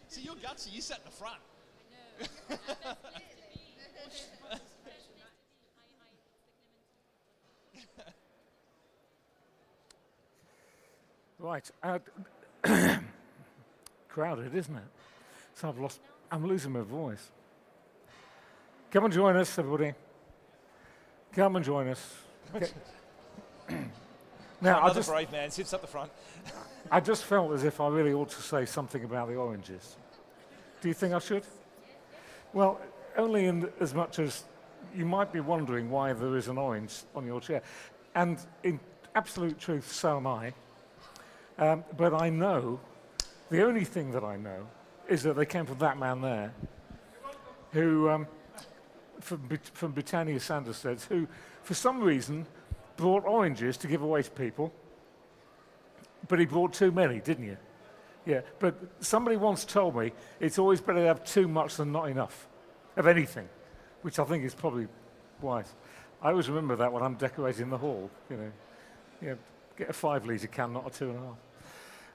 See, you're gutsy. You sat in the front. Right. Crowded, isn't it? So I'm losing my voice. Come and join us, everybody. Come and join us. Okay. Now, Another brave man sits up the front. I just felt as if I really ought to say something about the oranges. Do you think I should? Well, only in as much as you might be wondering why there is an orange on your chair. And in absolute truth, so am I. But I know, the only thing that I know is that they came from that man there, who, from Britannia Sanderstead, who, for some reason, brought oranges to give away to people. But he brought too many, didn't you? Yeah, but somebody once told me it's always better to have too much than not enough of anything, which I think is probably wise. I always remember that when I'm decorating the hall, get a 5-litre can, not a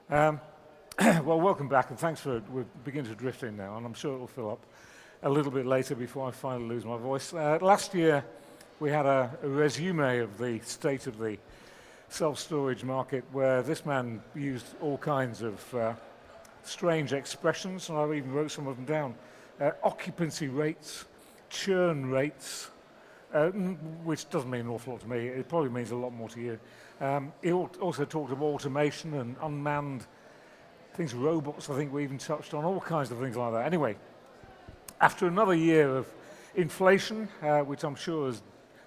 2.5. Well, welcome back, and thanks we're beginning to drift in now, and I'm sure it will fill up a little bit later before I finally lose my voice. Last year, we had a resume of the state of the self-storage market, where this man used all kinds of strange expressions, and I even wrote some of them down. Occupancy rates, churn rates, which doesn't mean an awful lot to me. It probably means a lot more to you. He also talked of automation and unmanned things, robots, I think we even touched on, all kinds of things like that. Anyway, after another year of inflation, which I'm sure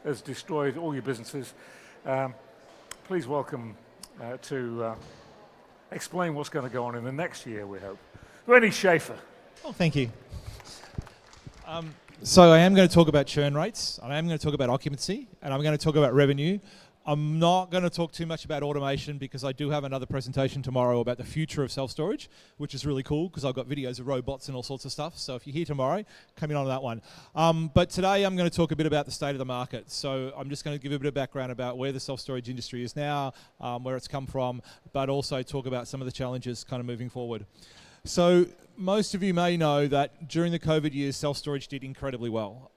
has destroyed all your businesses, please welcome to explain what's going to go on in the next year, we hope, Rennie Schaefer. Oh, thank you. So I am going to talk about churn rates, and I am going to talk about occupancy, and I'm going to talk about revenue. I'm not going to talk too much about automation because I do have another presentation tomorrow about the future of self-storage, which is really cool because I've got videos of robots and all sorts of stuff. So if you're here tomorrow, come in on that one. But today I'm going to talk a bit about the state of the market. So I'm just going to give a bit of background about where the self-storage industry is now, where it's come from, but also talk about some of the challenges kind of moving forward. So most of you may know that during the COVID years, self-storage did incredibly well.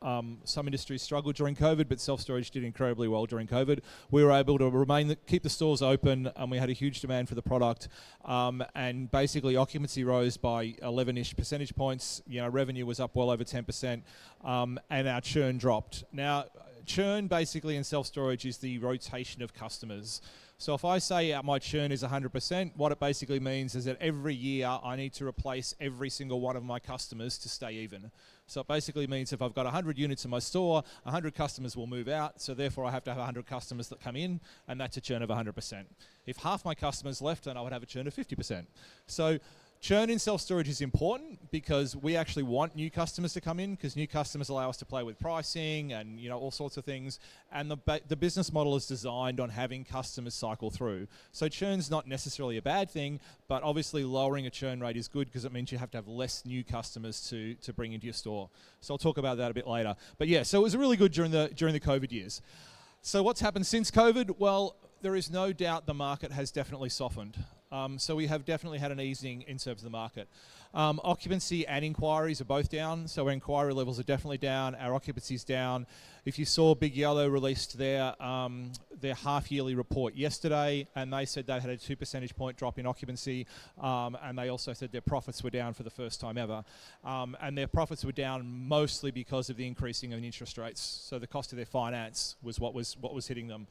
Some industries struggled during COVID, but self-storage did incredibly well during COVID. We were able to keep the stores open, and we had a huge demand for the product. And basically, occupancy rose by 11-ish percentage points. Revenue was up well over 10%, and our churn dropped. Now, churn basically in self-storage is the rotation of customers. So if I say my churn is 100%, what it basically means is that every year I need to replace every single one of my customers to stay even. So it basically means if I've got 100 units in my store, 100 customers will move out, so therefore I have to have 100 customers that come in, and that's a churn of 100%. If half my customers left, then I would have a churn of 50%. So churn in self-storage is important because we actually want new customers to come in, because new customers allow us to play with pricing and all sorts of things. And the business model is designed on having customers cycle through. So churn's not necessarily a bad thing, but obviously lowering a churn rate is good because it means you have to have less new customers to bring into your store. So I'll talk about that a bit later. But yeah, so it was really good during the COVID years. So what's happened since COVID? Well, there is no doubt the market has definitely softened. So we have definitely had an easing in terms of the market. Occupancy and inquiries are both down, so our inquiry levels are definitely down, our occupancy is down. If you saw Big Yellow released their half-yearly report yesterday, and they said they had a 2 percentage point drop in occupancy, and they also said their profits were down for the first time ever. And their profits were down mostly because of the increasing of interest rates. So the cost of their finance was what was hitting them.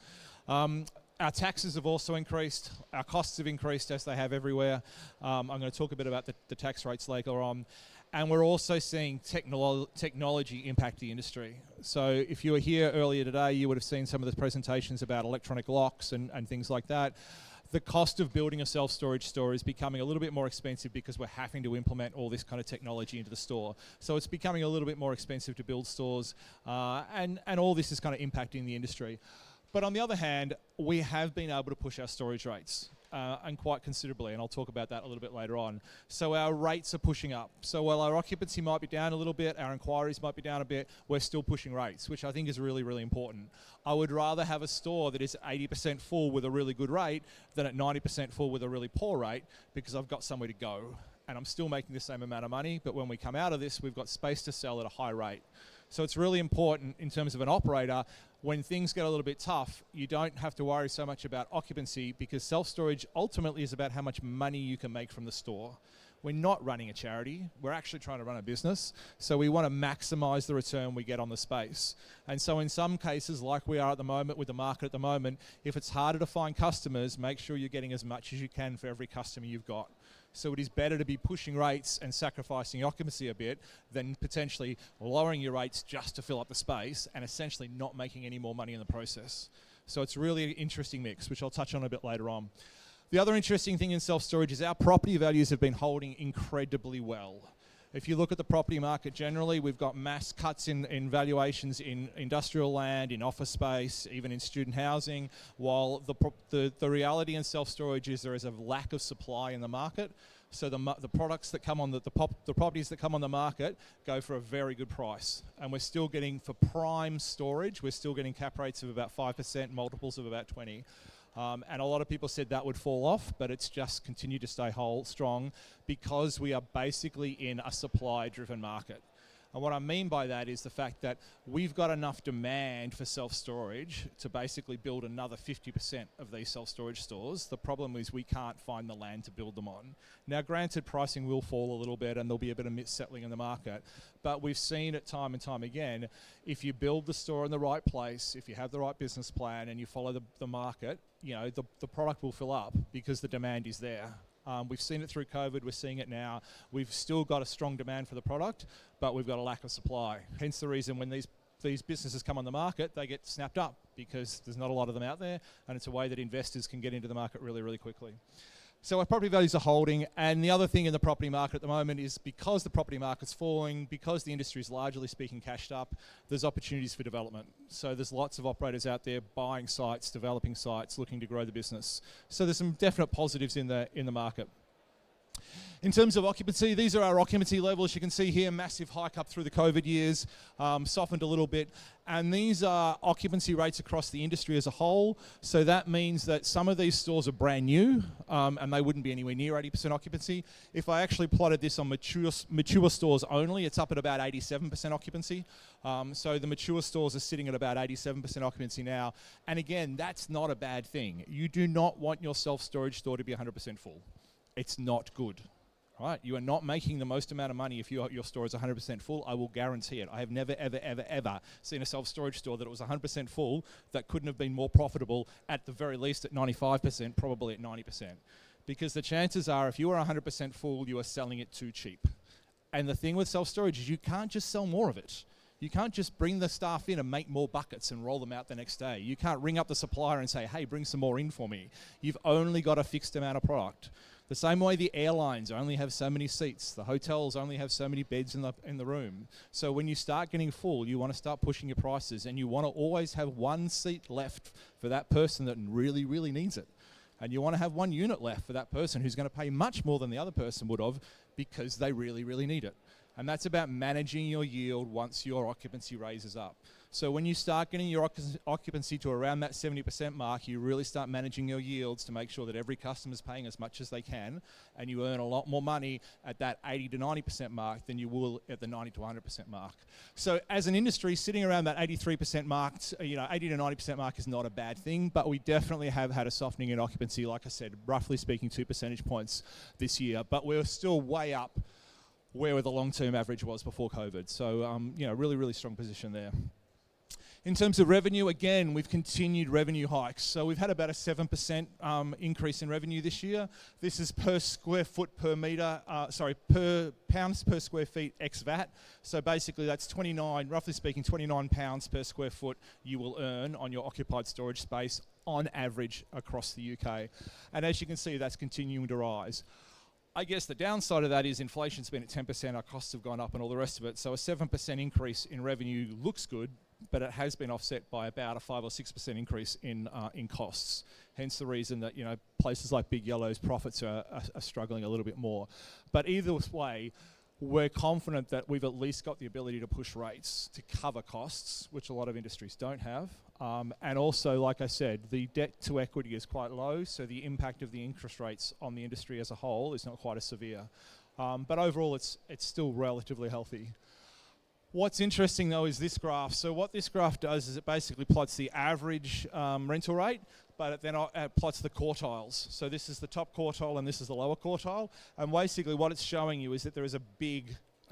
Our taxes have also increased. Our costs have increased as they have everywhere. I'm going to talk a bit about the tax rates later on. And we're also seeing technology impact the industry. So if you were here earlier today, you would have seen some of the presentations about electronic locks and things like that. The cost of building a self-storage store is becoming a little bit more expensive because we're having to implement all this kind of technology into the store. So it's becoming a little bit more expensive to build stores, and all this is kind of impacting the industry. But on the other hand, we have been able to push our storage rates. and quite considerably, and I'll talk about that a little bit later on. So our rates are pushing up. So while our occupancy might be down a little bit, our inquiries might be down a bit, we're still pushing rates, which I think is really, really important. I would rather have a store that is 80% full with a really good rate than at 90% full with a really poor rate, because I've got somewhere to go. And I'm still making the same amount of money, but when we come out of this, we've got space to sell at a high rate. So it's really important in terms of an operator, when things get a little bit tough, you don't have to worry so much about occupancy, because self-storage ultimately is about how much money you can make from the store. We're not running a charity, we're actually trying to run a business, so we want to maximize the return we get on the space. And so in some cases, like we are at the moment with the market at the moment, if it's harder to find customers, make sure you're getting as much as you can for every customer you've got. So it is better to be pushing rates and sacrificing occupancy a bit than potentially lowering your rates just to fill up the space and essentially not making any more money in the process. So it's really an interesting mix, which I'll touch on a bit later on. The other interesting thing in self-storage is our property values have been holding incredibly well. If you look at the property market generally, we've got mass cuts in valuations in industrial land, in office space, even in student housing, while the reality in self-storage is there is a lack of supply in the market. So the products that come on the properties that come on the market go for a very good price. And we're still getting, for prime storage, we're still getting cap rates of about 5%, multiples of about 20. And a lot of people said that would fall off, but it's just continued to stay strong because we are basically in a supply-driven market. And what I mean by that is the fact that we've got enough demand for self-storage to basically build another 50% of these self-storage stores. The problem is we can't find the land to build them on. Now, granted, pricing will fall a little bit and there'll be a bit of mis-settling in the market, but we've seen it time and time again, if you build the store in the right place, if you have the right business plan and you follow the market, you know, the product will fill up because the demand is there. We've seen it through COVID, we're seeing it now. We've still got a strong demand for the product, but we've got a lack of supply. Hence the reason when these businesses come on the market, they get snapped up because there's not a lot of them out there, and it's a way that investors can get into the market really, really quickly. So our property values are holding, and the other thing in the property market at the moment is because the property market's falling, because the industry is largely speaking cashed up, there's opportunities for development. So there's lots of operators out there buying sites, developing sites, looking to grow the business. So there's some definite positives in the market. In terms of occupancy, these are our occupancy levels. You can see here, massive hike up through the COVID years, softened a little bit. And these are occupancy rates across the industry as a whole. So that means that some of these stores are brand new, and they wouldn't be anywhere near 80% occupancy. If I actually plotted this on mature stores only, it's up at about 87% occupancy. So the mature stores are sitting at about 87% occupancy now. And again, that's not a bad thing. You do not want your self-storage store to be 100% full. It's not good. Right? You are not making the most amount of money if your store is 100% full. I will guarantee it. I have never, ever, ever, ever seen a self-storage store that was 100% full that couldn't have been more profitable, at the very least at 95%, probably at 90%. Because the chances are, if you are 100% full, you are selling it too cheap. And the thing with self-storage is you can't just sell more of it. You can't just bring the staff in and make more buckets and roll them out the next day. You can't ring up the supplier and say, hey, bring some more in for me. You've only got a fixed amount of product. The same way the airlines only have so many seats, the hotels only have so many beds in the room. So when you start getting full, you want to start pushing your prices, and you want to always have one seat left for that person that really, really needs it. And you want to have one unit left for that person who's going to pay much more than the other person would have because they really, really need it. And that's about managing your yield once your occupancy raises up. So when you start getting your occupancy to around that 70% mark, you really start managing your yields to make sure that every customer is paying as much as they can, and you earn a lot more money at that 80 to 90% mark than you will at the 90 to 100% mark. So as an industry, sitting around that 83% mark, 80 to 90% mark is not a bad thing, but we definitely have had a softening in occupancy, like I said, roughly speaking 2 percentage points this year, but we're still way up where the long-term average was before COVID. So, really, really strong position there. In terms of revenue, again, we've continued revenue hikes. So we've had about a 7% increase in revenue this year. This is per square foot per metre, per pounds per square feet ex VAT. So basically that's roughly speaking, 29 pounds per square foot you will earn on your occupied storage space on average across the UK. And as you can see, that's continuing to rise. I guess the downside of that is inflation's been at 10%, our costs have gone up and all the rest of it. So a 7% increase in revenue looks good, but it has been offset by about a 5 or 6% increase in costs. Hence the reason that places like Big Yellow's profits are struggling a little bit more. But either way, we're confident that we've at least got the ability to push rates to cover costs, which a lot of industries don't have. And also, like I said, the debt to equity is quite low, so the impact of the interest rates on the industry as a whole is not quite as severe. But overall, it's still relatively healthy. What's interesting though is this graph. So what this graph does is it basically plots the average rental rate, but it then plots the quartiles. So this is the top quartile and this is the lower quartile. And basically what it's showing you is that there is a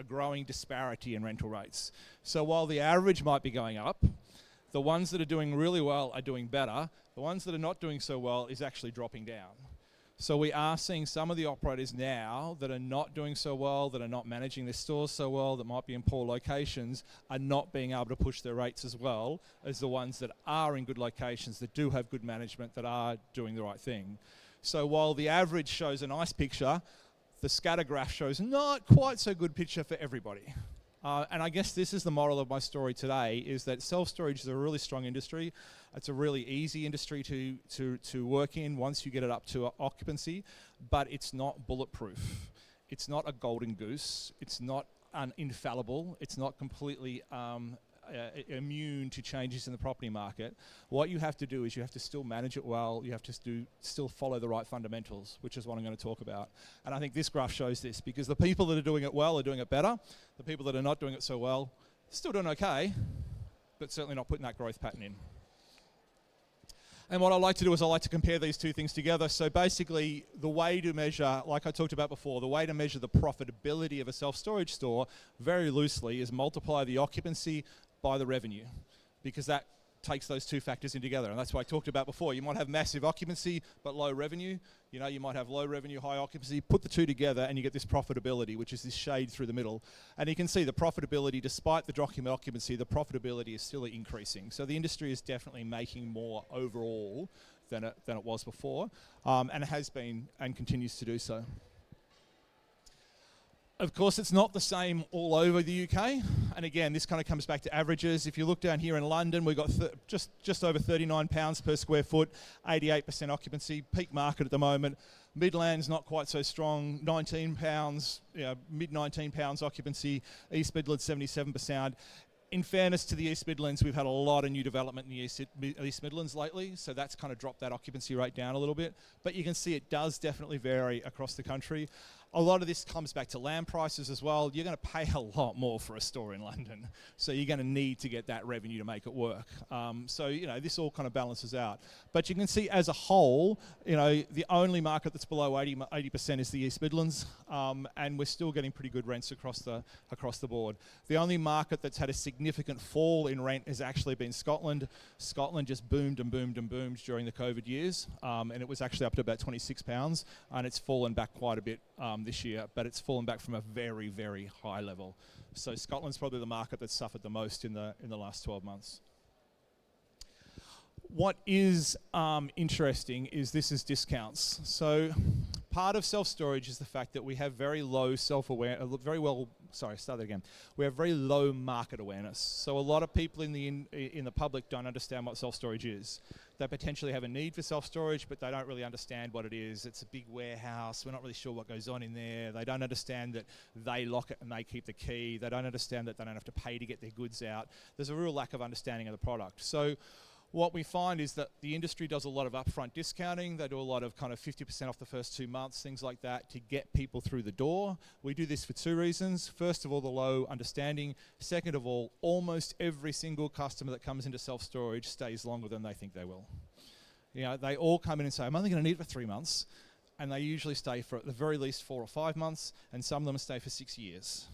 growing disparity in rental rates. So while the average might be going up, the ones that are doing really well are doing better. The ones that are not doing so well is actually dropping down. So we are seeing some of the operators now that are not doing so well, that are not managing their stores so well, that might be in poor locations, are not being able to push their rates as well as the ones that are in good locations, that do have good management, that are doing the right thing. So while the average shows a nice picture, the scatter graph shows not quite so good picture for everybody. And I guess this is the moral of my story today, is that self-storage is a really strong industry. It's a really easy industry to work in once you get it up to occupancy, but it's not bulletproof. It's not a golden goose. It's not infallible. It's not completely immune to changes in the property market. What you have to do is you have to still manage it well. You have to still follow the right fundamentals, which is what I'm going to talk about. And I think this graph shows this, because the people that are doing it well are doing it better. The people that are not doing it so well, still doing okay, but certainly not putting that growth pattern in. And what I like to do is I like to compare these two things together. So basically, the way to measure, like I talked about before, the way to measure the profitability of a self-storage store, very loosely, is multiply the occupancy by the revenue, because that takes those two factors in together. And that's what I talked about before. You might have massive occupancy, but low revenue. You might have low revenue, high occupancy. Put the two together and you get this profitability, which is this shade through the middle. And you can see the profitability, despite the drop in occupancy, the profitability is still increasing. So the industry is definitely making more overall than it was before, and it has been and continues to do so. Of course, it's not the same all over the UK. And again, this kind of comes back to averages. If you look down here in London, we've got just over £39 per square foot, 88% occupancy, peak market at the moment. Midlands not quite so strong, £19, mid-£19 occupancy. East Midlands 77%. In fairness to the East Midlands, we've had a lot of new development in the East Midlands lately, so that's kind of dropped that occupancy rate down a little bit. But you can see it does definitely vary across the country. A lot of this comes back to land prices as well. You're going to pay a lot more for a store in London, so you're going to need to get that revenue to make it work. So this all kind of balances out. But you can see as a whole, the only market that's below 80% is the East Midlands, and we're still getting pretty good rents across the board. The only market that's had a significant fall in rent has actually been Scotland. Scotland just boomed and boomed and boomed during the COVID years, and it was actually up to about £26, and it's fallen back quite a bit this year, but it's fallen back from a very, very high level. So Scotland's probably the market that's suffered the most in the last 12 months. What is interesting is this is discounts. So part of self-storage is the fact that we have very low we have very low market awareness. So a lot of people in the public don't understand what self-storage is. They potentially have a need for self-storage, but they don't really understand what it is. It's a big warehouse. We're not really sure what goes on in there. They don't understand that they lock it and they keep the key. They don't understand that they don't have to pay to get their goods out. There's a real lack of understanding of the product. So what we find is that the industry does a lot of upfront discounting. They do a lot of kind of 50% off the first 2 months, things like that, to get people through the door. We do this for two reasons. First of all, the low understanding. Second of all, almost every single customer that comes into self-storage stays longer than they think they will. They all come in and say, I'm only going to need it for 3 months. And they usually stay for at the very least 4 or 5 months, and some of them stay for 6 years.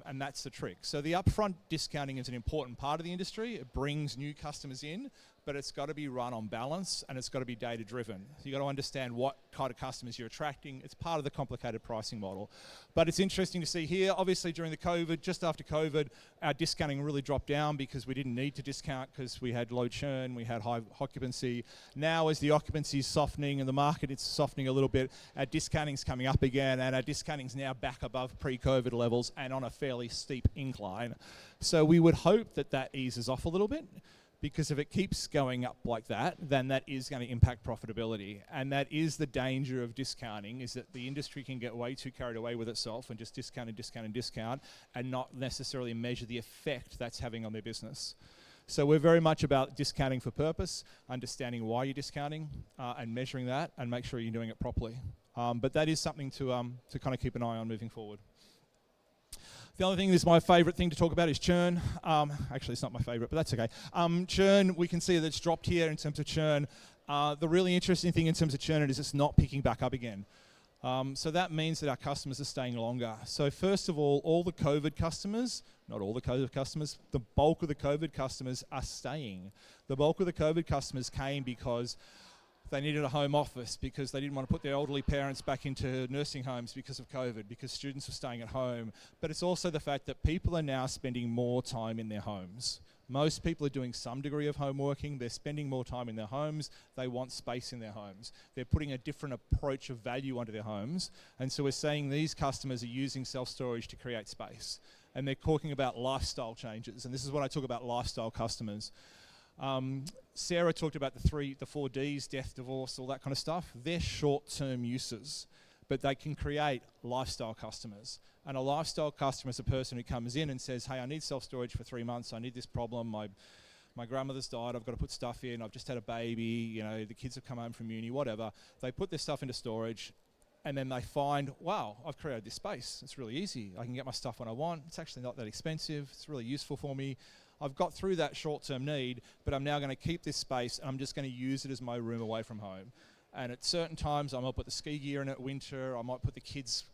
And that's the trick. So the upfront discounting is an important part of the industry. It brings new customers in, but it's got to be run on balance and it's got to be data driven. You got to understand what kind of customers you're attracting. It's part of the complicated pricing model. But it's interesting to see here, obviously during the COVID, just after COVID, our discounting really dropped down because we didn't need to discount because we had low churn, we had high occupancy. Now as the occupancy is softening and the market is softening a little bit, our discounting's coming up again, and our discounting's now back above pre-COVID levels and on a fairly steep incline. So we would hope that that eases off a little bit, because if it keeps going up like that, then that is going to impact profitability. And that is the danger of discounting, is that the industry can get way too carried away with itself and just discount and discount and discount and not necessarily measure the effect that's having on their business. So we're very much about discounting for purpose, understanding why you're discounting and measuring that and make sure you're doing it properly. But that is something to kind of keep an eye on moving forward. The other thing is my favourite thing to talk about is churn. Actually, it's not my favourite, but that's okay. Churn, we can see that it's dropped here in terms of churn. The really interesting thing in terms of churn is it's not picking back up again. So that means that our customers are staying longer. So first of all the COVID customers, not all the COVID customers, the bulk of the COVID customers are staying. The bulk of the COVID customers came because they needed a home office, because they didn't want to put their elderly parents back into nursing homes because of COVID, because students were staying at home. But it's also the fact that people are now spending more time in their homes. Most people are doing some degree of home working. They're spending more time in their homes. They want space in their homes. They're putting a different approach of value onto their homes. And so we're seeing these customers are using self-storage to create space. And they're talking about lifestyle changes. And this is what I talk about, lifestyle customers. Sarah talked about the 4 Ds, death, divorce, all that kind of stuff. They're short-term uses, but they can create lifestyle customers. And a lifestyle customer is a person who comes in and says, hey, I need self-storage for 3 months. I need this problem. My grandmother's died. I've got to put stuff in. I've just had a baby. You know, the kids have come home from uni, whatever. They put their stuff into storage, and then they find, wow, I've created this space. It's really easy. I can get my stuff when I want. It's actually not that expensive. It's really useful for me. I've got through that short-term need, but I'm now going to keep this space and I'm just going to use it as my room away from home. And at certain times, I might put the ski gear in it winter, I might put the kids'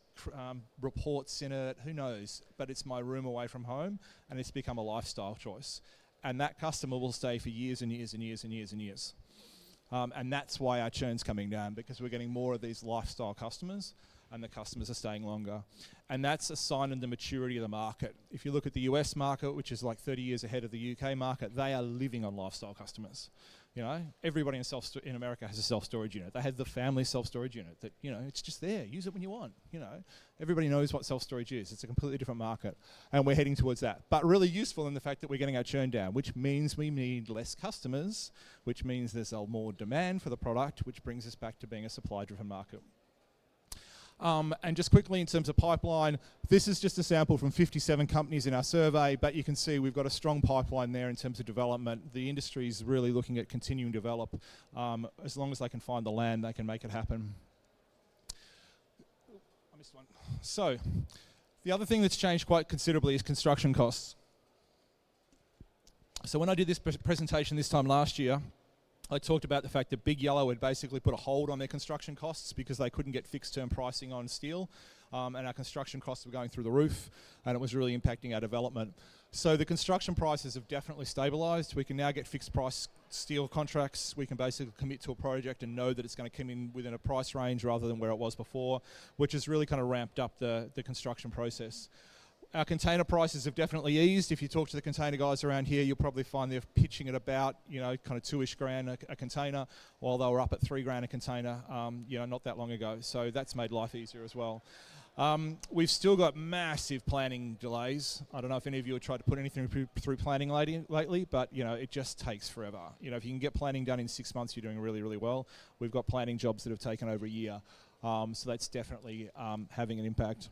reports in it, who knows? But it's my room away from home, and it's become a lifestyle choice. And that customer will stay for years and years and years and years and years. And that's why our churn's coming down, because we're getting more of these lifestyle customers, and the customers are staying longer. And that's a sign of the maturity of the market. If you look at the US market, which is like 30 years ahead of the UK market, they are living on lifestyle customers. You know, everybody in America has a self-storage unit. They have the family self-storage unit that, you know, it's just there. Use it when you want, you know. Everybody knows what self-storage is. It's a completely different market, and we're heading towards that. But really useful in the fact that we're getting our churn down, which means we need less customers, which means there's more demand for the product, which brings us back to being a supply-driven market. And just quickly in terms of pipeline, this is just a sample from 57 companies in our survey, but you can see we've got a strong pipeline there in terms of development. The industry is really looking at continuing to develop. As long as they can find the land, they can make it happen. I missed one. So, the other thing that's changed quite considerably is construction costs. So when I did this presentation this time last year, I talked about the fact that Big Yellow had basically put a hold on their construction costs because they couldn't get fixed term pricing on steel, and our construction costs were going through the roof, and it was really impacting our development. So the construction prices have definitely stabilised. We can now get fixed price steel contracts. We can basically commit to a project and know that it's going to come in within a price range rather than where it was before, which has really kind of ramped up the construction process. Our container prices have definitely eased. If you talk to the container guys around here, you'll probably find they're pitching at about, you know, kind of $2-ish grand a container, while they were up at $3 grand a container, you know, not that long ago. So that's made life easier as well. We've still got massive planning delays. I don't know if any of you have tried to put anything through planning lately, but, you know, it just takes forever. You know, if you can get planning done in 6 months, you're doing really, really well. We've got planning jobs that have taken over a year. So that's definitely having an impact.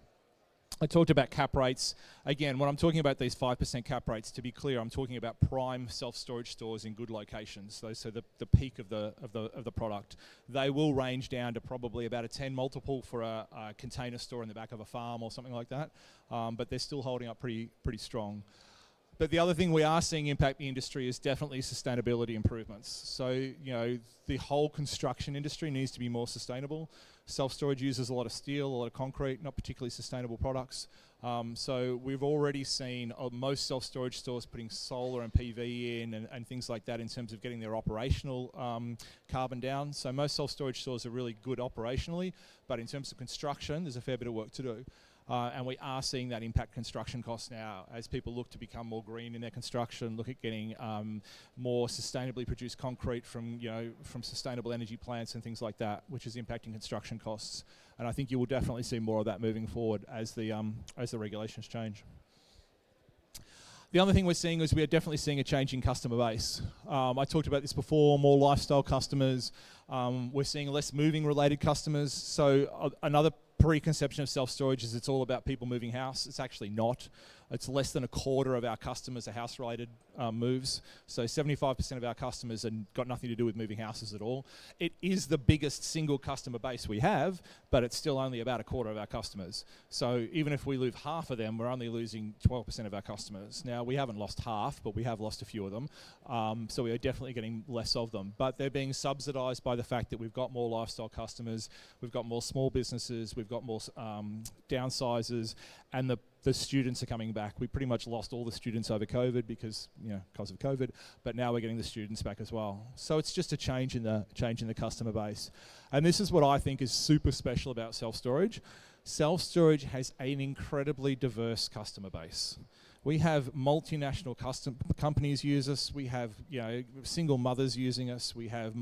I talked about cap rates. Again, when I'm talking about these 5% cap rates, to be clear, I'm talking about prime self-storage stores in good locations. So the peak of the product. They will range down to probably about a 10 multiple for a container store in the back of a farm or something like that. But they're still holding up pretty strong. But the other thing we are seeing impact the industry is definitely sustainability improvements. So, the whole construction industry needs to be more sustainable. Self-storage uses a lot of steel, a lot of concrete, not particularly sustainable products. So we've already seen most self-storage stores putting solar and PV in and things like that in terms of getting their operational carbon down. So most self-storage stores are really good operationally, but in terms of construction, there's a fair bit of work to do. And we are seeing that impact construction costs now as people look to become more green in their construction, look at getting more sustainably produced concrete from sustainable energy plants and things like that, which is impacting construction costs. And I think you will definitely see more of that moving forward as the regulations change. The other thing we're seeing is we are definitely seeing a change in customer base. I talked about this before, more lifestyle customers. We're seeing less moving related customers. So another preconception of self-storage is it's all about people moving house. It's actually not. It's less than a quarter of our customers are house-related moves. So 75% of our customers have got nothing to do with moving houses at all. It is the biggest single customer base we have, but it's still only about a quarter of our customers. So even if we lose half of them, we're only losing 12% of our customers. Now, we haven't lost half, but we have lost a few of them. So we are definitely getting less of them. But they're being subsidised by the fact that we've got more lifestyle customers, we've got more small businesses, we've got more downsizers, and the students are coming back. We pretty much lost all the students over COVID because of COVID, but now we're getting the students back as well. So it's just a change in the customer base. And this is what I think is super special about self-storage. Self-storage has an incredibly diverse customer base. We have multinational companies use us. We have single mothers using us. We have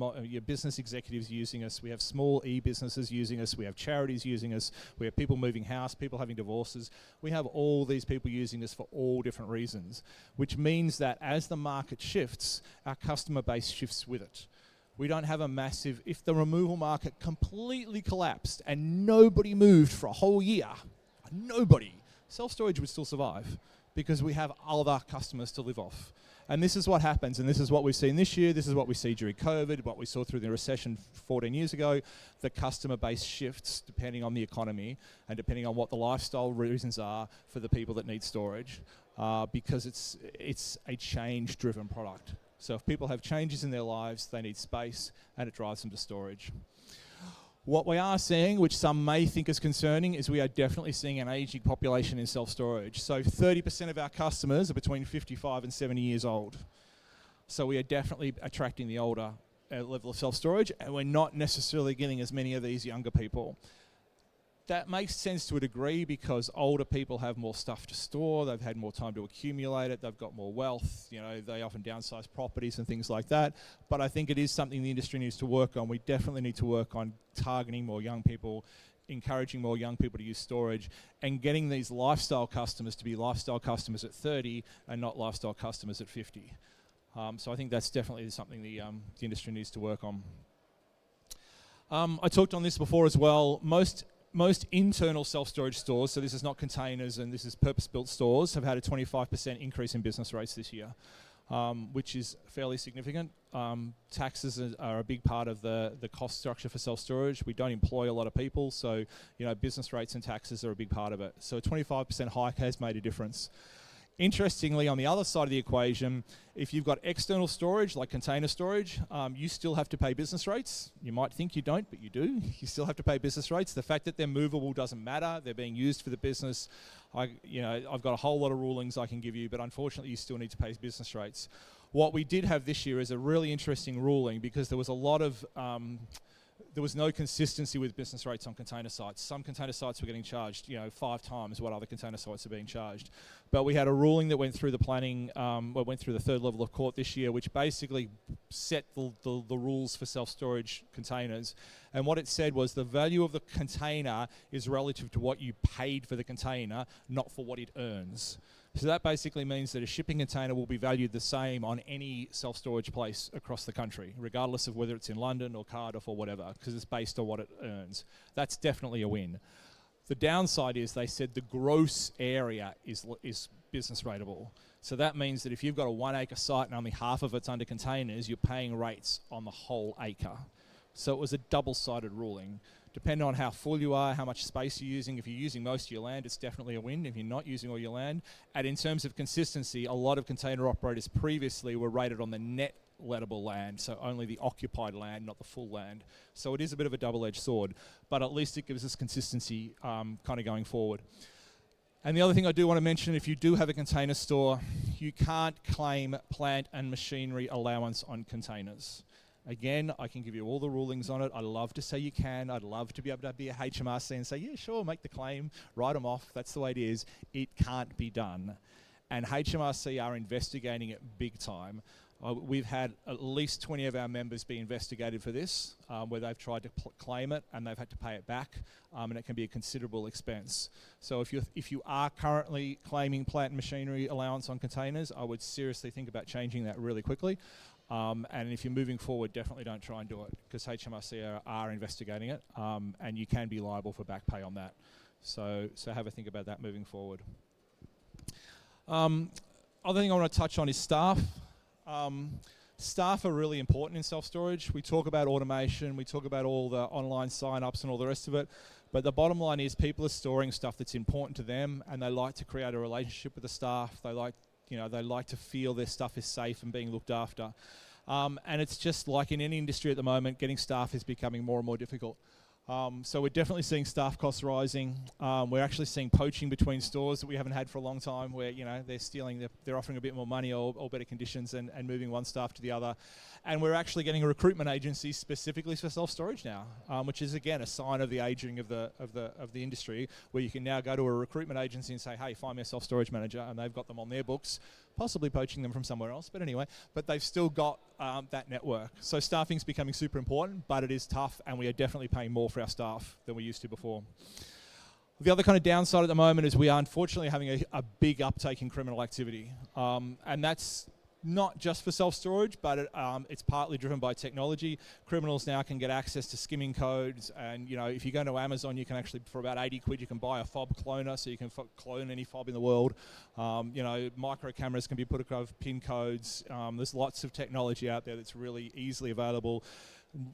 business executives using us. We have small e-businesses using us. We have charities using us. We have people moving house, people having divorces. We have all these people using us for all different reasons, which means that as the market shifts, our customer base shifts with it. We don't have a massive, if the removal market completely collapsed and nobody moved for a whole year, self-storage would still survive, because we have other customers to live off. And this is what happens, and this is what we've seen this year, this is what we see during COVID, what we saw through the recession 14 years ago. The customer base shifts depending on the economy and depending on what the lifestyle reasons are for the people that need storage, because it's a change-driven product. So if people have changes in their lives, they need space, and it drives them to storage. What we are seeing, which some may think is concerning, is we are definitely seeing an aging population in self-storage. So 30% of our customers are between 55 and 70 years old. So we are definitely attracting the older level of self-storage, and we're not necessarily getting as many of these younger people. That makes sense to a degree because older people have more stuff to store, they've had more time to accumulate it, they've got more wealth, they often downsize properties and things like that. But I think it is something the industry needs to work on. We definitely need to work on targeting more young people, encouraging more young people to use storage, and getting these lifestyle customers to be lifestyle customers at 30 and not lifestyle customers at 50. So I think that's definitely something the industry needs to work on. I talked on this before as well. Most internal self-storage stores, so this is not containers and this is purpose-built stores, have had a 25% increase in business rates this year, which is fairly significant. Taxes are a big part of the cost structure for self-storage. We don't employ a lot of people, so business rates and taxes are a big part of it. So a 25% hike has made a difference. Interestingly, on the other side of the equation, if you've got external storage, like container storage, you still have to pay business rates. You might think you don't, but you do. You still have to pay business rates. The fact that they're movable doesn't matter. They're being used for the business. I've got a whole lot of rulings I can give you, but unfortunately, you still need to pay business rates. What we did have this year is a really interesting ruling because there was a lot of there was no consistency with business rates on container sites. Some container sites were getting charged, 5 times what other container sites are being charged. But we had a ruling that went through the planning, went through the third level of court this year, which basically set the rules for self-storage containers. And what it said was the value of the container is relative to what you paid for the container, not for what it earns. So that basically means that a shipping container will be valued the same on any self-storage place across the country, regardless of whether it's in London or Cardiff or whatever, because it's based on what it earns. That's definitely a win. The downside is they said the gross area is business rateable. So that means that if you've got a 1 acre site and only half of it's under containers, you're paying rates on the whole acre, So it was a double-sided ruling. Depending on how full you are, how much space you're using. If you're using most of your land, it's definitely a win. If you're not using all your land, and in terms of consistency, a lot of container operators previously were rated on the net lettable land, so only the occupied land, not the full land. So it is a bit of a double-edged sword, but at least it gives us consistency kind of going forward. And the other thing I do want to mention, if you do have a container store, you can't claim plant and machinery allowance on containers. Again, I can give you all the rulings on it. I love to say you can. I'd love to be able to be a HMRC and say, yeah, sure, make the claim, write them off. That's the way it is. It can't be done. And HMRC are investigating it big time. We've had at least 20 of our members be investigated for this, where they've tried to claim it and they've had to pay it back, and it can be a considerable expense. So if you are currently claiming plant and machinery allowance on containers, I would seriously think about changing that really quickly. And if you're moving forward, definitely don't try and do it, because HMRC are investigating it, and you can be liable for back pay on that. So have a think about that moving forward. Other thing I want to touch on is staff. Staff are really important in self-storage. We talk about automation, we talk about all the online sign-ups and all the rest of it, but the bottom line is people are storing stuff that's important to them, and they like to create a relationship with the staff. They like to feel their stuff is safe and being looked after. And it's just like in any industry at the moment, getting staff is becoming more and more difficult. So we're definitely seeing staff costs rising. We're actually seeing poaching between stores that we haven't had for a long time, where they're stealing, they're offering a bit more money or better conditions and moving one staff to the other. And we're actually getting a recruitment agency specifically for self-storage now, which is again a sign of the aging of the industry, where you can now go to a recruitment agency and say, hey, find me a self-storage manager, and they've got them on their books, possibly poaching them from somewhere else, but anyway, but they've still got that network. So staffing's becoming super important, but it is tough, and we are definitely paying more for our staff than we used to before. The other kind of downside at the moment is we are unfortunately having a big uptake in criminal activity, and that's not just for self-storage, but it's partly driven by technology. Criminals now can get access to skimming codes, and if you go to Amazon, you can actually, for about 80 quid, you can buy a fob cloner, so you can clone any fob in the world. Micro cameras can be put above pin codes. There's lots of technology out there that's really easily available.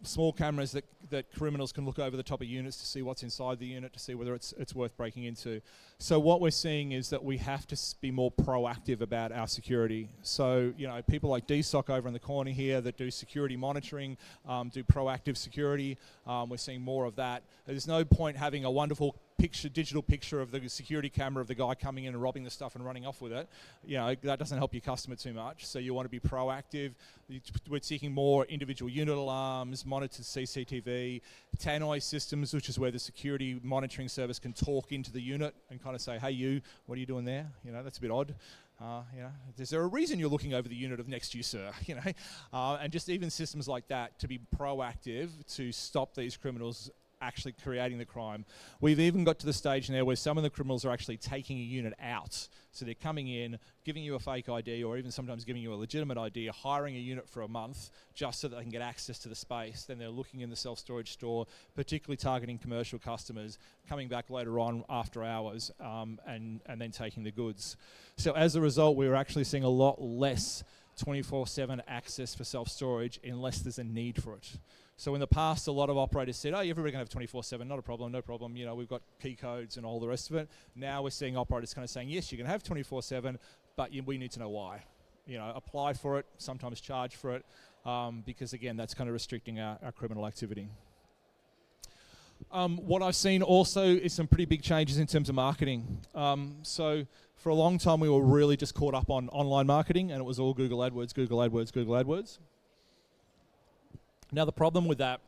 Small cameras that criminals can look over the top of units to see what's inside the unit, to see whether it's worth breaking into. So what we're seeing is that we have to be more proactive about our security. So people like DSOC over in the corner here that do security monitoring, do proactive security. We're seeing more of that. There's no point having a wonderful digital picture of the security camera of the guy coming in and robbing the stuff and running off with it. That doesn't help your customer too much. So you want to be proactive. We're seeking more individual unit alarms, monitored CCTV, tannoy systems, which is where the security monitoring service can talk into the unit and kind of say, hey, you, what are you doing there? That's a bit odd. Is there a reason you're looking over the unit of next to you, sir? And just even systems like that to be proactive to stop these criminals actually creating the crime. We've even got to the stage now where some of the criminals are actually taking a unit out. So they're coming in, giving you a fake ID, or even sometimes giving you a legitimate ID, hiring a unit for a month just so that they can get access to the space. Then they're looking in the self-storage store, particularly targeting commercial customers, coming back later on after hours, and then taking the goods. So as a result, we're actually seeing a lot less 24/7 access for self-storage unless there's a need for it. So in the past, a lot of operators said, oh, everybody can have 24/7, not a problem, no problem. We've got key codes and all the rest of it. Now we're seeing operators kind of saying, yes, you can have 24/7, but we need to know why. Apply for it, sometimes charge for it, because again, that's kind of restricting our criminal activity. What I've seen also is some pretty big changes in terms of marketing. So for a long time, we were really just caught up on online marketing, and it was all Google AdWords, Google AdWords, Google AdWords. Now the problem with that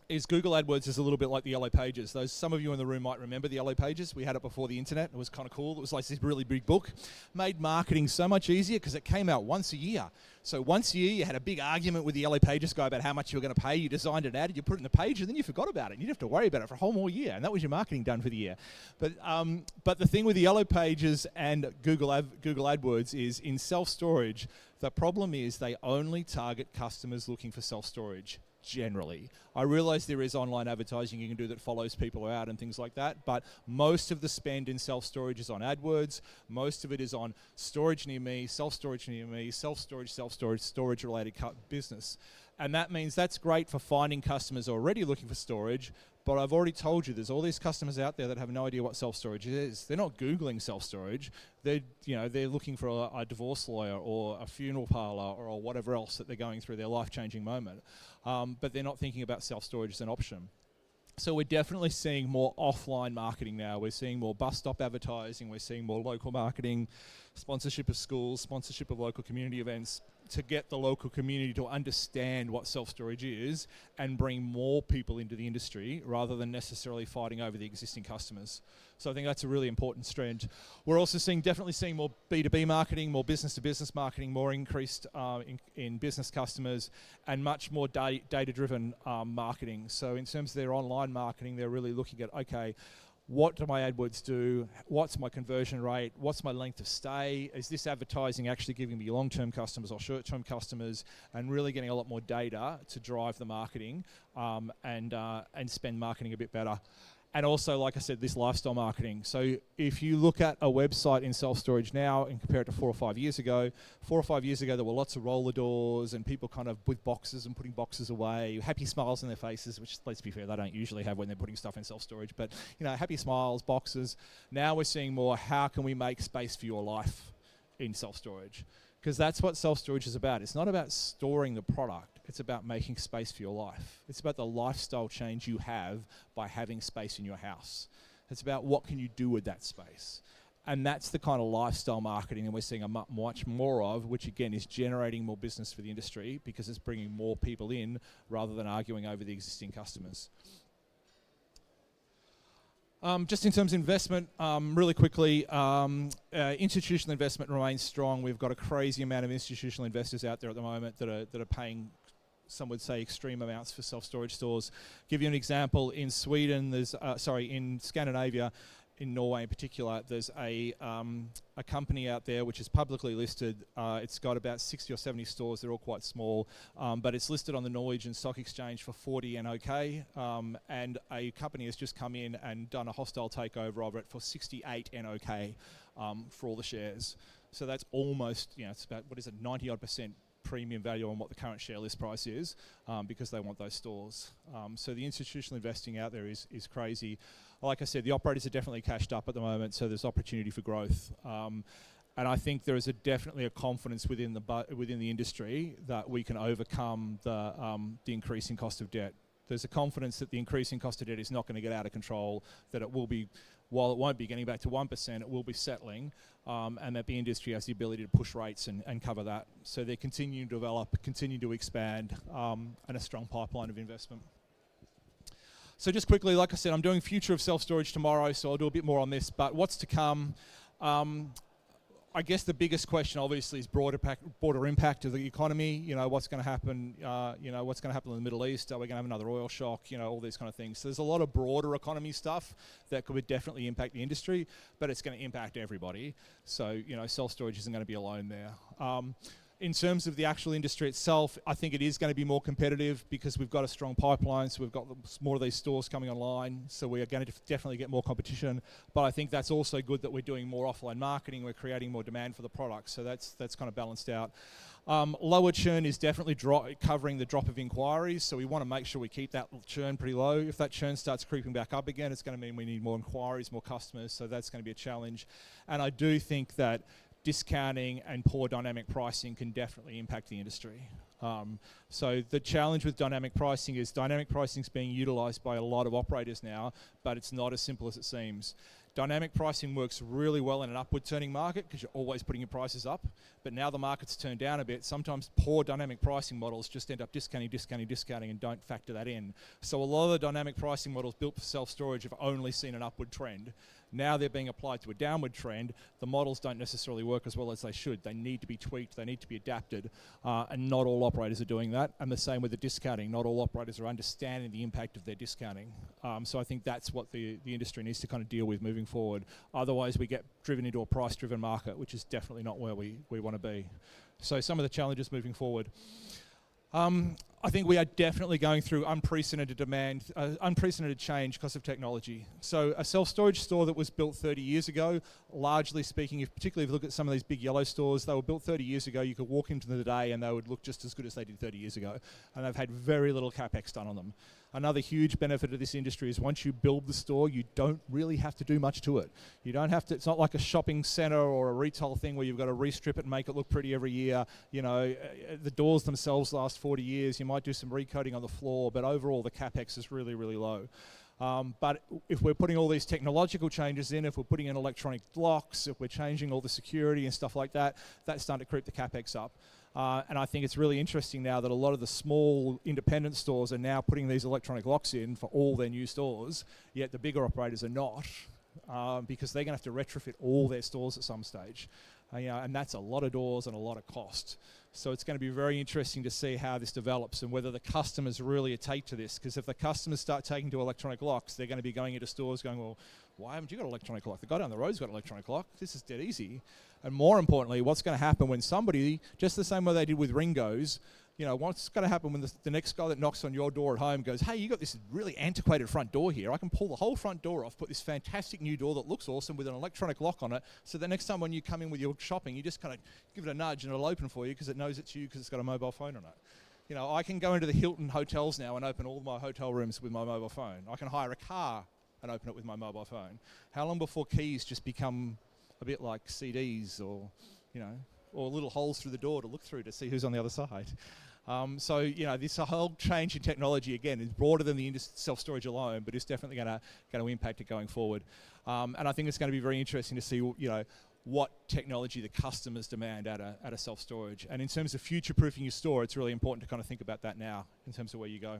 is Google AdWords is a little bit like the Yellow Pages. Some of you in the room might remember the Yellow Pages. We had it before the internet. It was kind of cool. It was like this really big book. Made marketing so much easier because it came out once a year. So once a year you had a big argument with the Yellow Pages guy about how much you were going to pay. You designed an ad, you put it in the page, and then you forgot about it. You didn't have to worry about it for a whole more year, and that was your marketing done for the year. But the thing with the Yellow Pages and Google AdWords is in self-storage, the problem is they only target customers looking for self-storage. Generally, I realize there is online advertising you can do that follows people out and things like that, but most of the spend in self-storage is on AdWords. Most of it is on storage near me, self-storage near me, self-storage, storage-related business. And that means that's great for finding customers already looking for storage, but I've already told you there's all these customers out there that have no idea what self-storage is. They're not Googling self-storage. They're looking for a divorce lawyer or a funeral parlour or whatever else that they're going through their life-changing moment. But they're not thinking about self-storage as an option. So we're definitely seeing more offline marketing now. We're seeing more bus stop advertising. We're seeing more local marketing, sponsorship of schools, sponsorship of local community events to get the local community to understand what self-storage is and bring more people into the industry rather than necessarily fighting over the existing customers. So I think that's a really important trend. We're also definitely seeing more B2B marketing, more business-to-business marketing, more increased in business customers, and much more data-driven marketing. So in terms of their online marketing, they're really looking at, okay, what do my AdWords do? What's my conversion rate? What's my length of stay? Is this advertising actually giving me long-term customers or short-term customers? And really getting a lot more data to drive the marketing and spend marketing a bit better. And also, like I said, this lifestyle marketing. So if you look at a website in self-storage now and compare it to 4 or 5 years ago, there were lots of roller doors and people kind of with boxes and putting boxes away, happy smiles on their faces, which, let's be fair, they don't usually have when they're putting stuff in self-storage. But, happy smiles, boxes. Now we're seeing more, how can we make space for your life in self-storage? Because that's what self-storage is about. It's not about storing the product. It's about making space for your life. It's about the lifestyle change you have by having space in your house. It's about what can you do with that space. And that's the kind of lifestyle marketing that we're seeing much more of, which again is generating more business for the industry because it's bringing more people in rather than arguing over the existing customers. Just in terms of investment, really quickly, institutional investment remains strong. We've got a crazy amount of institutional investors out there at the moment that are paying, some would say, extreme amounts for self-storage stores. Give you an example, in Sweden, in Scandinavia, in Norway in particular, there's a company out there which is publicly listed. It's got about 60 or 70 stores. They're all quite small, but it's listed on the Norwegian Stock Exchange for 40 NOK, and a company has just come in and done a hostile takeover of it for 68 NOK for all the shares. So that's almost, it's about, 90-odd% premium value on what the current share list price is, because they want those stores. So the institutional investing out there is crazy. Like I said, the operators are definitely cashed up at the moment, so there's opportunity for growth. And I think there is definitely a confidence within the industry that we can overcome the increasing cost of debt. There's a confidence that the increasing cost of debt is not going to get out of control, that it will be, while it won't be getting back to 1%, it will be settling, and that the industry has the ability to push rates and cover that. So they're continuing to develop, continue to expand, and a strong pipeline of investment. So just quickly, like I said, I'm doing Future of Self-Storage tomorrow, so I'll do a bit more on this. But what's to come? I guess the biggest question, obviously, is broader impact of the economy. What's going to happen? What's going to happen in the Middle East? Are we going to have another oil shock? All these kind of things. So there's a lot of broader economy stuff that could definitely impact the industry, but it's going to impact everybody. So self-storage isn't going to be alone there. In terms of the actual industry itself, I think it is going to be more competitive because we've got a strong pipeline, so we've got more of these stores coming online, so we are going to definitely get more competition. But I think that's also good that we're doing more offline marketing, we're creating more demand for the product, so that's kind of balanced out. Lower churn is definitely covering the drop of inquiries, so we want to make sure we keep that churn pretty low. If that churn starts creeping back up again, it's going to mean we need more inquiries, more customers, so that's going to be a challenge. And I do think that discounting and poor dynamic pricing can definitely impact the industry. So the challenge with dynamic pricing is being utilised by a lot of operators now, but it's not as simple as it seems. Dynamic pricing works really well in an upward turning market because you're always putting your prices up, but now the market's turned down a bit. Sometimes poor dynamic pricing models just end up discounting and don't factor that in. So a lot of the dynamic pricing models built for self-storage have only seen an upward trend. Now they're being applied to a downward trend. The models don't necessarily work as well as they should. They need to be tweaked, they need to be adapted, and not all operators are doing that. And the same with the discounting. Not all operators are understanding the impact of their discounting. So I think that's what the industry needs to kind of deal with moving forward. Otherwise we get driven into a price-driven market, which is definitely not where we want to be. So some of the challenges moving forward. I think we are definitely going through unprecedented demand, unprecedented change because of technology. So a self-storage store that was built 30 years ago, largely speaking, particularly if you look at some of these big yellow stores, they were built 30 years ago. You could walk into them today and they would look just as good as they did 30 years ago. And they've had very little capex done on them. Another huge benefit of this industry is once you build the store, you don't really have to do much to it. You don't have to, it's not like a shopping center or a retail thing where you've got to restrip it and make it look pretty every year. You know, the doors themselves last 40 years. You might do some recoating on the floor, but overall the capex is really, really low. But if we're putting all these technological changes in, if we're putting in electronic locks, if we're changing all the security and stuff like that, that's starting to creep the capex up. And I think it's really interesting now that a lot of the small independent stores are now putting these electronic locks in for all their new stores, yet the bigger operators are not, because they're going to have to retrofit all their stores at some stage. And that's a lot of doors and a lot of cost. So it's going to be very interesting to see how this develops and whether the customers really take to this. Because if the customers start taking to electronic locks, they're going to be going into stores going, well, why haven't you got an electronic lock? The guy down the road's got an electronic lock. This is dead easy. And more importantly, what's going to happen when somebody, just the same way they did with Ringos, you know, what's going to happen when the next guy that knocks on your door at home goes, hey, you got this really antiquated front door here. I can pull the whole front door off, put this fantastic new door that looks awesome with an electronic lock on it. So the next time when you come in with your shopping, you just kind of give it a nudge and it'll open for you because it knows it's you because it's got a mobile phone on it. You know, I can go into the Hilton hotels now and open all my hotel rooms with my mobile phone. I can hire a car and open it with my mobile phone. How long before keys just become a bit like CDs or, you know, or little holes through the door to look through to see who's on the other side? So, you know, this whole change in technology, again, is broader than the self-storage alone, but it's definitely going to impact it going forward. And I think it's going to be very interesting to see, you know, what technology the customers demand at a self-storage. And in terms of future-proofing your store, it's really important to kind of think about that now in terms of where you go.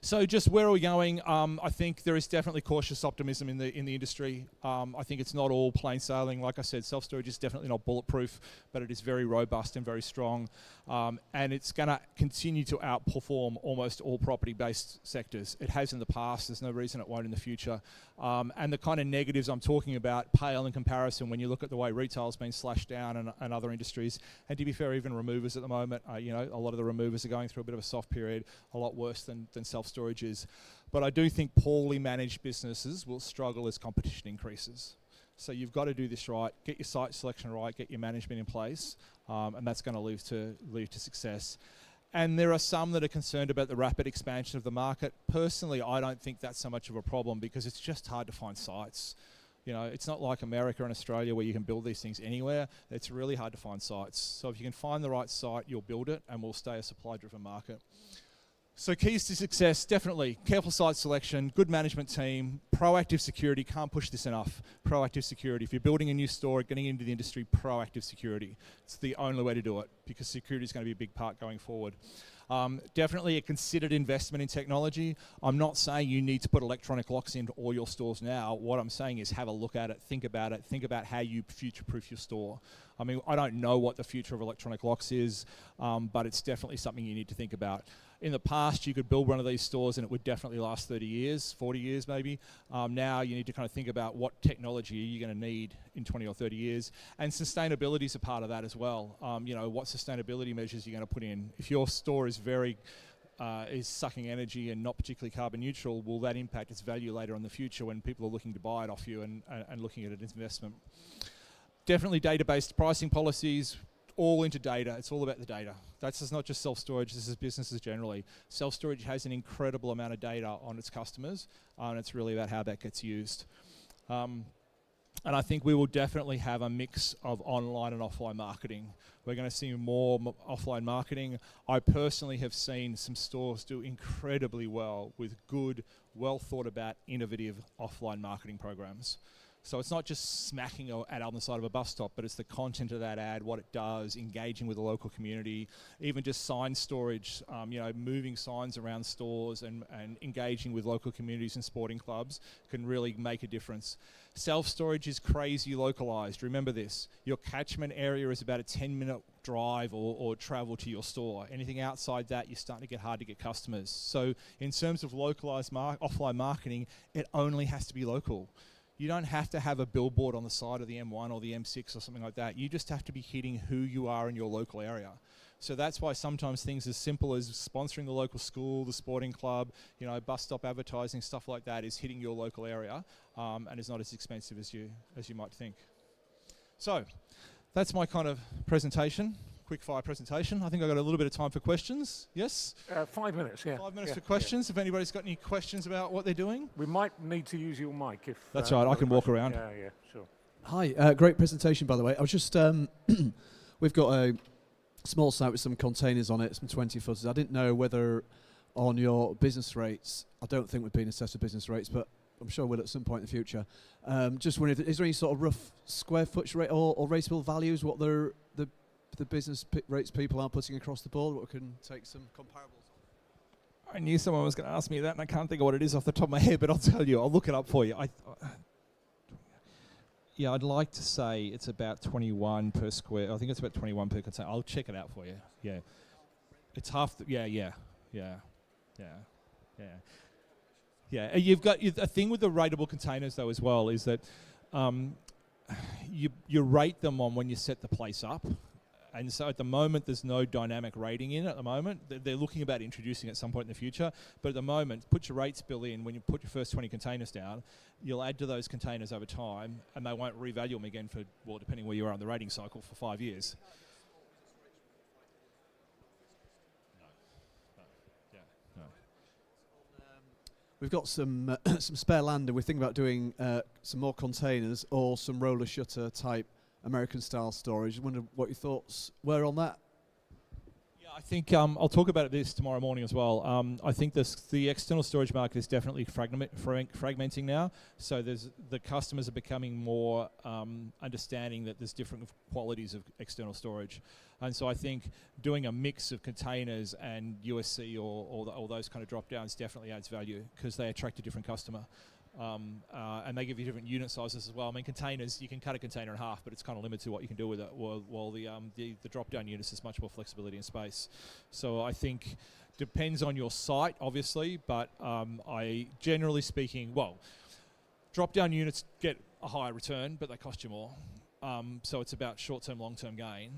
So just where are we going? I think there is definitely cautious optimism in the industry. I think it's not all plain sailing. Like I said, self-storage is definitely not bulletproof, but it is very robust and very strong. And it's going to continue to outperform almost all property-based sectors. It has in the past. There's no reason it won't in the future. And the kind of negatives I'm talking about pale in comparison when you look at the way retail's been slashed down and other industries. And to be fair, even removers at the moment, you know, a lot of the removers are going through a bit of a soft period, a lot worse than self-storage is. But I do think poorly managed businesses will struggle as competition increases. So you've got to do this right, get your site selection right, get your management in place, and that's going to lead to success. And there are some that are concerned about the rapid expansion of the market. Personally, I don't think that's so much of a problem because it's just hard to find sites. You know, it's not like America and Australia where you can build these things anywhere. It's really hard to find sites. So if you can find the right site, you'll build it and we'll stay a supply-driven market. So keys to success, definitely careful site selection, good management team, proactive security, can't push this enough, proactive security. If you're building a new store, getting into the industry, proactive security. It's the only way to do it because security is going to be a big part going forward. Definitely a considered investment in technology. I'm not saying you need to put electronic locks into all your stores now. What I'm saying is have a look at it, think about how you future-proof your store. I mean, I don't know what the future of electronic locks is, but it's definitely something you need to think about. In the past, you could build one of these stores and it would definitely last 30 years, 40 years maybe. Now you need to kind of think about what technology are you going to need in 20 or 30 years. And sustainability is a part of that as well. You know, what sustainability measures you're going to put in. If your store is is sucking energy and not particularly carbon neutral, will that impact its value later in the future when people are looking to buy it off you and looking at it as investment? Definitely data-based pricing policies, all into data. It's all about the data. That's not just self-storage, this is businesses generally. Self-storage has an incredible amount of data on its customers, and it's really about how that gets used. And I think we will definitely have a mix of online and offline marketing. We're going to see more offline marketing. I personally have seen some stores do incredibly well with good, well thought about, innovative offline marketing programs. So it's not just smacking an ad on the side of a bus stop, but it's the content of that ad, what it does, engaging with the local community, even just sign storage, you know, moving signs around stores and engaging with local communities and sporting clubs can really make a difference. Self-storage is crazy localized. Remember this, your catchment area is about a 10-minute drive or travel to your store. Anything outside that, you're starting to get hard to get customers. So in terms of localized offline marketing, it only has to be local. You don't have to have a billboard on the side of the M1 or the M6 or something like that. You just have to be hitting who you are in your local area. So that's why sometimes things as simple as sponsoring the local school, the sporting club, bus stop advertising, stuff like that is hitting your local area, and is not as expensive as you might think. So that's my kind of presentation, quick fire presentation. I think I've got a little bit of time for questions. Yes? 5 minutes, yeah. 5 minutes for questions. If anybody's got any questions about what they're doing. We might need to use your mic if... That's right, I can walk around. Yeah, sure. Hi, great presentation, by the way. I was just, we've got a small site with some containers on it, some 20 footers. I didn't know whether on your business rates, I don't think we've been assessed with business rates, but I'm sure we'll at some point in the future. Just wondering, is there any sort of rough square footage rate or rateable values, what the business rates people are putting across the board, what we can take some comparables on? I knew someone was going to ask me that, and I can't think of what it is off the top of my head, but I'll tell you. I'll look it up for you. I'd like to say it's about 21 per square. I think it's about 21 per container. I'll check it out for you. Yeah, it's half. Yeah. You've got a thing with the rateable containers though as well is that you rate them on when you set the place up. And so at the moment, there's no dynamic rating in at the moment. They're looking about introducing it at some point in the future. But at the moment, put your rates bill in when you put your first 20 containers down. You'll add to those containers over time, and they won't revalue them again for, well, depending where you are on the rating cycle, for 5 years. No. We've got some spare land, and we're thinking about doing some more containers or some roller shutter type American-style storage. I wonder what your thoughts were on that. Yeah, I think I'll talk about this tomorrow morning as well. I think the external storage market is definitely fragmenting now. So the customers are becoming more understanding that there's different qualities of external storage. And so I think doing a mix of containers and USC or those kind of drop-downs definitely adds value because they attract a different customer. And they give you different unit sizes as well. I mean, containers, you can cut a container in half, but it's kind of limited to what you can do with it, while the drop-down units is much more flexibility and space. So I think depends on your site, obviously, but I generally speaking, drop-down units get a higher return, but they cost you more. So it's about short-term, long-term gain.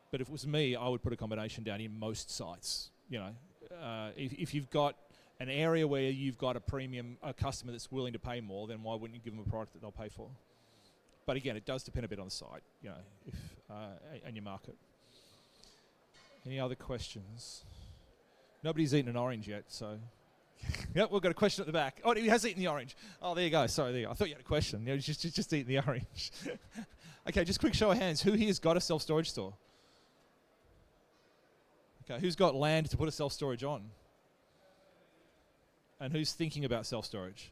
But if it was me, I would put a combination down in most sites. If you've got an area where you've got a customer that's willing to pay more, then why wouldn't you give them a product that they'll pay for? But again, it does depend a bit on the site, and your market. Any other questions? Nobody's eaten an orange yet, so. Yep, we've got a question at the back. Oh, he has eaten the orange. Oh, there you go. Sorry, there you go. I thought you had a question. Just eating the orange. Okay, just quick show of hands. Who here's got a self-storage store? Okay, who's got land to put a self-storage on? And who's thinking about self-storage?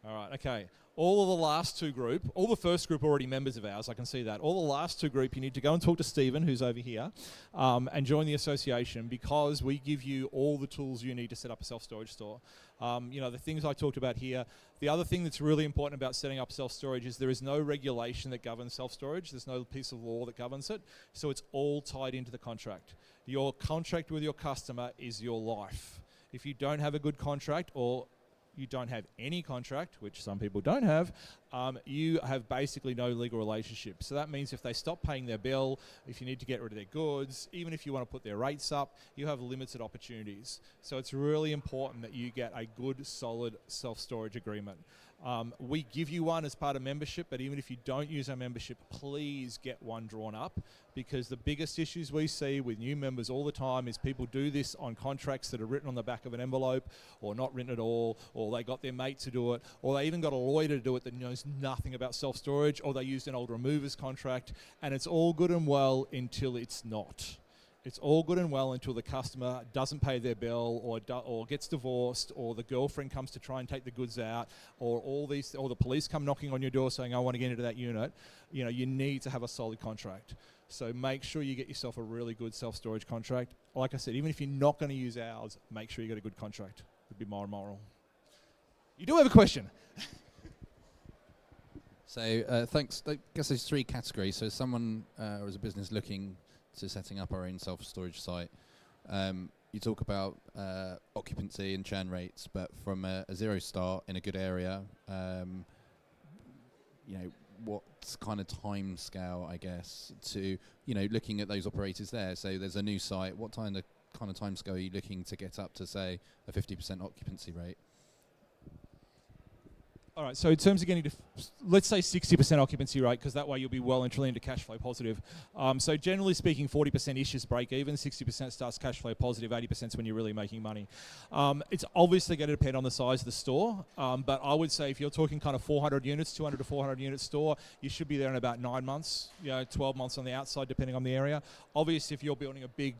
All right, okay. All of the last two group, all the first group are already members of ours, I can see that. All the last two group, you need to go and talk to Stephen, who's over here, and join the association because we give you all the tools you need to set up a self-storage store. The things I talked about here. The other thing that's really important about setting up self-storage is there is no regulation that governs self-storage. There's no piece of law that governs it. So it's all tied into the contract. Your contract with your customer is your life. If you don't have a good contract or you don't have any contract, which some people don't have, you have basically no legal relationship. So that means if they stop paying their bill, if you need to get rid of their goods, even if you want to put their rates up, you have limited opportunities. So it's really important that you get a good, solid self-storage agreement. We give you one as part of membership, but even if you don't use our membership, please get one drawn up, because the biggest issues we see with new members all the time is people do this on contracts that are written on the back of an envelope or not written at all, or they got their mate to do it, or they even got a lawyer to do it that knows nothing about self-storage, or they used an old removers contract, and it's all good and well until it's not. It's all good and well until the customer doesn't pay their bill, or gets divorced, or the girlfriend comes to try and take the goods out, or or the police come knocking on your door saying, "I want to get into that unit." You need to have a solid contract. So make sure you get yourself a really good self-storage contract. Like I said, even if you're not going to use ours, make sure you get a good contract. It'd be more moral. You do have a question. So thanks. I guess there's three categories. So someone or as a business looking to setting up our own self-storage site, you talk about occupancy and churn rates, but from a zero start in a good area, what kind of time scale, I guess, to, looking at those operators there. So there's a new site. What kind of time scale are you looking to get up to, say, a 50% occupancy rate? All right, so in terms of getting to, let's say 60% occupancy rate, because that way you'll be well and truly into cash flow positive. So generally speaking, 40%-ish is break even, 60% starts cash flow positive, 80% is when you're really making money. It's obviously going to depend on the size of the store, but I would say if you're talking kind of 400 units, 200 to 400 unit store, you should be there in about 9 months, 12 months on the outside, depending on the area. Obviously, if you're building a big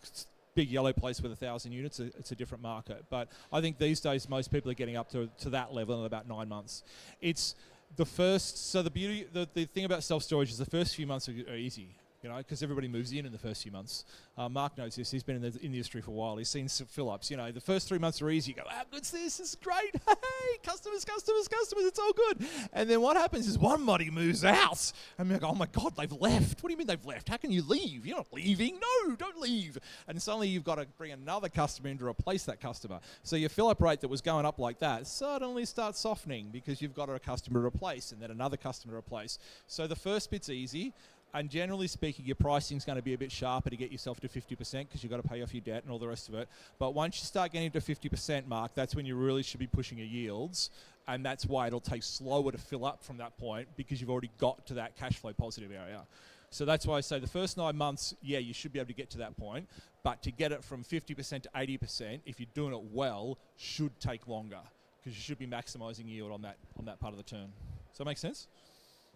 yellow place with 1,000 units, it's a different market. But I think these days most people are getting up to that level in about 9 months. It's the first, so the thing about self-storage is the first few months are easy, because everybody moves in the first few months. Mark knows this, he's been in the industry for a while, he's seen some fill-ups. The first 3 months are easy, you go, how good's this is great, hey, customers, it's all good. And then what happens is one buddy moves out, and we're like, oh my God, they've left. What do you mean they've left? How can you leave? You're not leaving, no, don't leave. And suddenly you've got to bring another customer in to replace that customer. So your fill-up rate that was going up like that suddenly starts softening because you've got a customer to replace and then another customer to replace. So the first bit's easy. And generally speaking, your pricing is going to be a bit sharper to get yourself to 50% because you've got to pay off your debt and all the rest of it. But once you start getting to 50% mark, that's when you really should be pushing your yields. And that's why it'll take slower to fill up from that point because you've already got to that cash flow positive area. So that's why I say the first 9 months, yeah, you should be able to get to that point. But to get it from 50% to 80%, if you're doing it well, should take longer because you should be maximizing yield on that part of the turn. Does that make sense?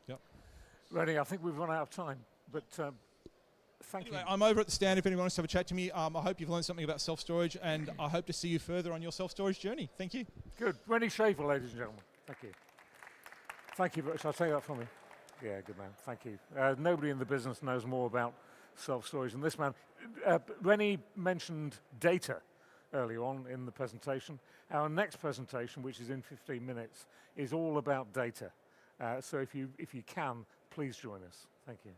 Yep. Rennie, I think we've run out of time, but thank you. I'm over at the stand if anyone wants to have a chat to me. I hope you've learned something about self-storage, and I hope to see you further on your self-storage journey. Thank you. Good. Rennie Schaefer, ladies and gentlemen. Thank you. Thank you. Shall I take that from you? Yeah, good man. Thank you. Nobody in the business knows more about self-storage than this man. Rennie mentioned data earlier on in the presentation. Our next presentation, which is in 15 minutes, is all about data. So if you can, please join us. Thank you.